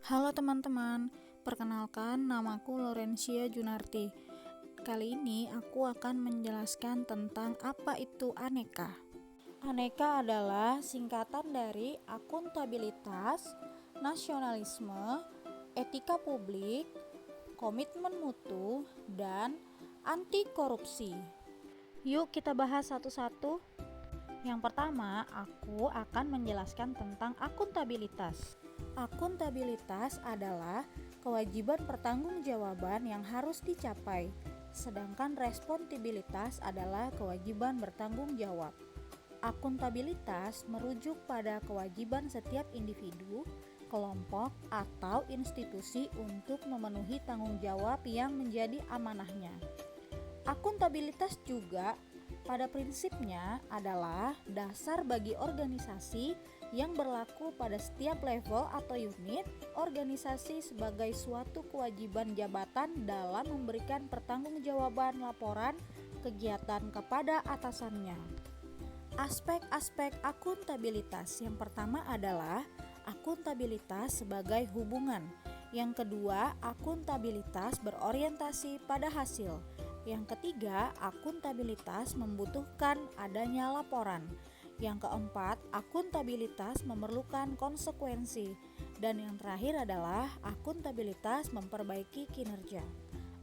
Halo teman-teman, perkenalkan namaku Lorencia Junarti. Kali ini aku akan menjelaskan tentang apa itu aneka. Aneka adalah singkatan dari akuntabilitas, nasionalisme, etika publik, komitmen mutu, dan anti korupsi. Yuk kita bahas satu-satu. Yang pertama, aku akan menjelaskan tentang akuntabilitas. Akuntabilitas adalah kewajiban pertanggungjawaban yang harus dicapai, sedangkan responsibilitas adalah kewajiban bertanggung jawab. Akuntabilitas merujuk pada kewajiban setiap individu, kelompok, atau institusi untuk memenuhi tanggung jawab yang menjadi amanahnya. Akuntabilitas juga pada prinsipnya adalah dasar bagi organisasi yang berlaku pada setiap level atau unit organisasi sebagai suatu kewajiban jabatan dalam memberikan pertanggungjawaban laporan kegiatan kepada atasannya. Aspek-aspek akuntabilitas yang pertama adalah akuntabilitas sebagai hubungan. Yang kedua, akuntabilitas berorientasi pada hasil. Yang ketiga, akuntabilitas membutuhkan adanya laporan. Yang keempat, akuntabilitas memerlukan konsekuensi. Dan yang terakhir adalah akuntabilitas memperbaiki kinerja.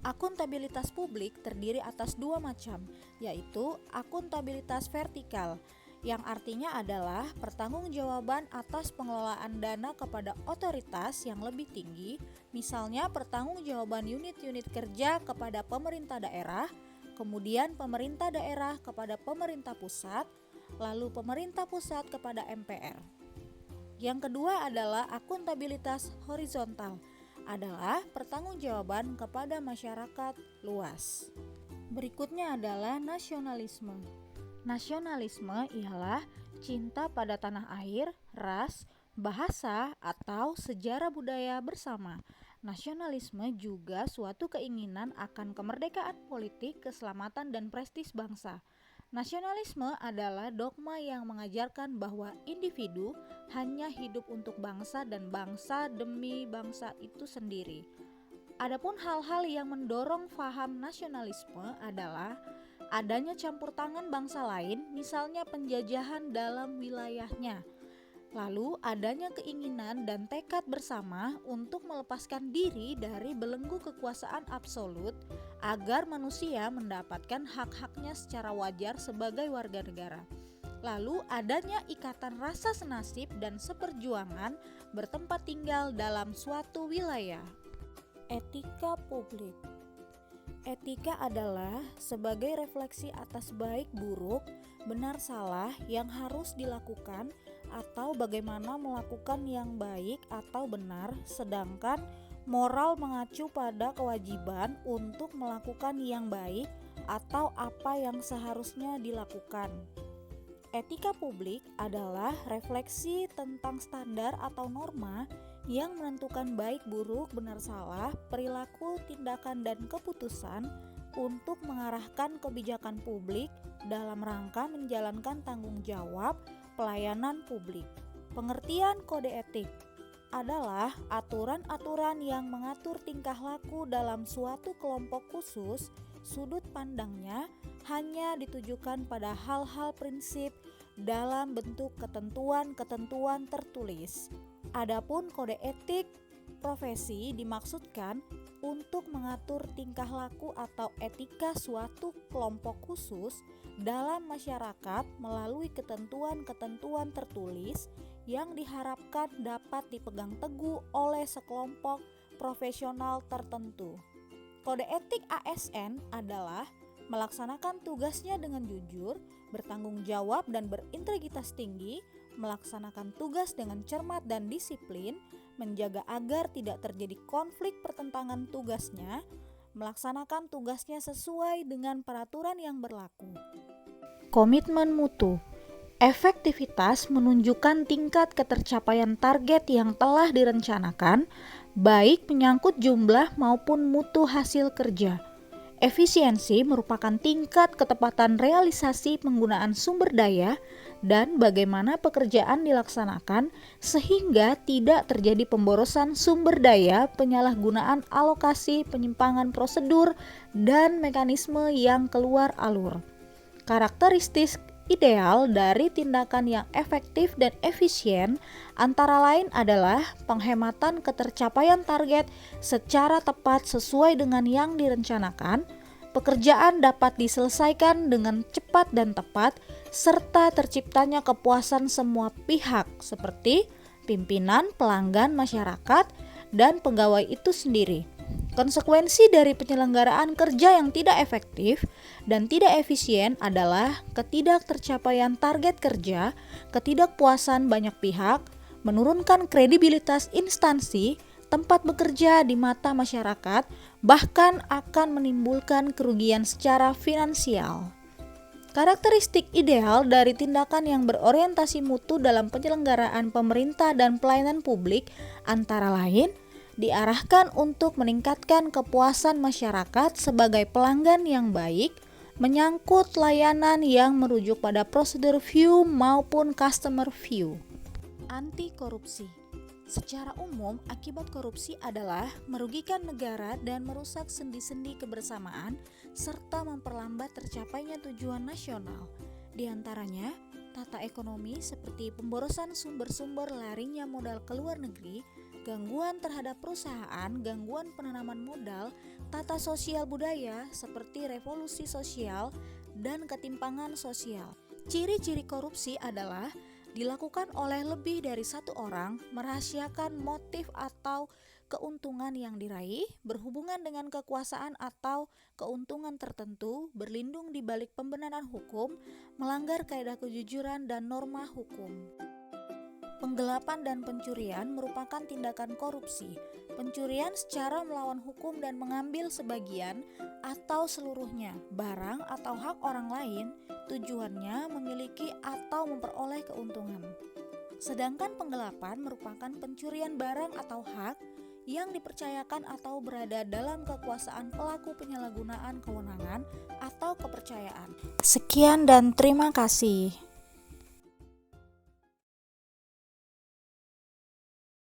Akuntabilitas publik terdiri atas dua macam, yaitu akuntabilitas vertikal, yang artinya adalah pertanggungjawaban atas pengelolaan dana kepada otoritas yang lebih tinggi, misalnya pertanggungjawaban unit-unit kerja kepada pemerintah daerah, kemudian pemerintah daerah kepada pemerintah pusat, lalu pemerintah pusat kepada MPR. Yang kedua adalah akuntabilitas horizontal, adalah pertanggungjawaban kepada masyarakat luas. Berikutnya adalah nasionalisme. Nasionalisme ialah cinta pada tanah air, ras, bahasa, atau sejarah budaya bersama. Nasionalisme juga suatu keinginan akan kemerdekaan politik, keselamatan, dan prestis bangsa. Nasionalisme adalah dogma yang mengajarkan bahwa individu hanya hidup untuk bangsa dan bangsa demi bangsa itu sendiri. Adapun hal-hal yang mendorong faham nasionalisme adalah adanya campur tangan bangsa lain, misalnya penjajahan dalam wilayahnya. Lalu adanya keinginan dan tekad bersama untuk melepaskan diri dari belenggu kekuasaan absolut agar manusia mendapatkan hak-haknya secara wajar sebagai warga negara. Lalu adanya ikatan rasa senasib dan seperjuangan bertempat tinggal dalam suatu wilayah. Etika publik. Etika adalah sebagai refleksi atas baik buruk, benar salah yang harus dilakukan atau bagaimana melakukan yang baik atau benar, sedangkan moral mengacu pada kewajiban untuk melakukan yang baik atau apa yang seharusnya dilakukan. Etika publik adalah refleksi tentang standar atau norma yang menentukan baik buruk, benar salah, perilaku, tindakan, dan keputusan untuk mengarahkan kebijakan publik dalam rangka menjalankan tanggung jawab pelayanan publik. Pengertian kode etik adalah aturan-aturan yang mengatur tingkah laku dalam suatu kelompok khusus. Sudut pandangnya hanya ditujukan pada hal-hal prinsip dalam bentuk ketentuan-ketentuan tertulis. Adapun kode etik profesi dimaksudkan untuk mengatur tingkah laku atau etika suatu kelompok khusus dalam masyarakat melalui ketentuan-ketentuan tertulis yang diharapkan dapat dipegang teguh oleh sekelompok profesional tertentu. Kode etik ASN adalah melaksanakan tugasnya dengan jujur, bertanggung jawab dan berintegritas tinggi, melaksanakan tugas dengan cermat dan disiplin, menjaga agar tidak terjadi konflik pertentangan tugasnya, melaksanakan tugasnya sesuai dengan peraturan yang berlaku. Komitmen mutu. Efektivitas menunjukkan tingkat ketercapaian target yang telah direncanakan, baik menyangkut jumlah maupun mutu hasil kerja. Efisiensi merupakan tingkat ketepatan realisasi penggunaan sumber daya dan bagaimana pekerjaan dilaksanakan sehingga tidak terjadi pemborosan sumber daya, penyalahgunaan alokasi, penyimpangan prosedur, dan mekanisme yang keluar alur. Karakteristik ideal dari tindakan yang efektif dan efisien antara lain adalah penghematan ketercapaian target secara tepat sesuai dengan yang direncanakan, pekerjaan dapat diselesaikan dengan cepat dan tepat, serta terciptanya kepuasan semua pihak seperti pimpinan, pelanggan, masyarakat, dan pegawai itu sendiri. Konsekuensi dari penyelenggaraan kerja yang tidak efektif dan tidak efisien adalah ketidaktercapaian target kerja, ketidakpuasan banyak pihak, menurunkan kredibilitas instansi, tempat bekerja di mata masyarakat, bahkan akan menimbulkan kerugian secara finansial. Karakteristik ideal dari tindakan yang berorientasi mutu dalam penyelenggaraan pemerintah dan pelayanan publik antara lain diarahkan untuk meningkatkan kepuasan masyarakat sebagai pelanggan yang baik, menyangkut layanan yang merujuk pada prosedur view maupun customer view. Anti korupsi. Secara umum, akibat korupsi adalah merugikan negara dan merusak sendi-sendi kebersamaan serta memperlambat tercapainya tujuan nasional. Di antaranya, tata ekonomi seperti pemborosan sumber-sumber larinya modal ke luar negeri, gangguan terhadap perusahaan, gangguan penanaman modal, tata sosial budaya seperti revolusi sosial, dan ketimpangan sosial. Ciri-ciri korupsi adalah dilakukan oleh lebih dari satu orang, merahasiakan motif atau keuntungan yang diraih, berhubungan dengan kekuasaan atau keuntungan tertentu, berlindung di balik pembenaran hukum, melanggar kaidah kejujuran dan norma hukum. Penggelapan dan pencurian merupakan tindakan korupsi. Pencurian secara melawan hukum dan mengambil sebagian atau seluruhnya barang atau hak orang lain, tujuannya memiliki atau memperoleh keuntungan. Sedangkan penggelapan merupakan pencurian barang atau hak yang dipercayakan atau berada dalam kekuasaan pelaku penyalahgunaan kewenangan atau kepercayaan. Sekian dan terima kasih.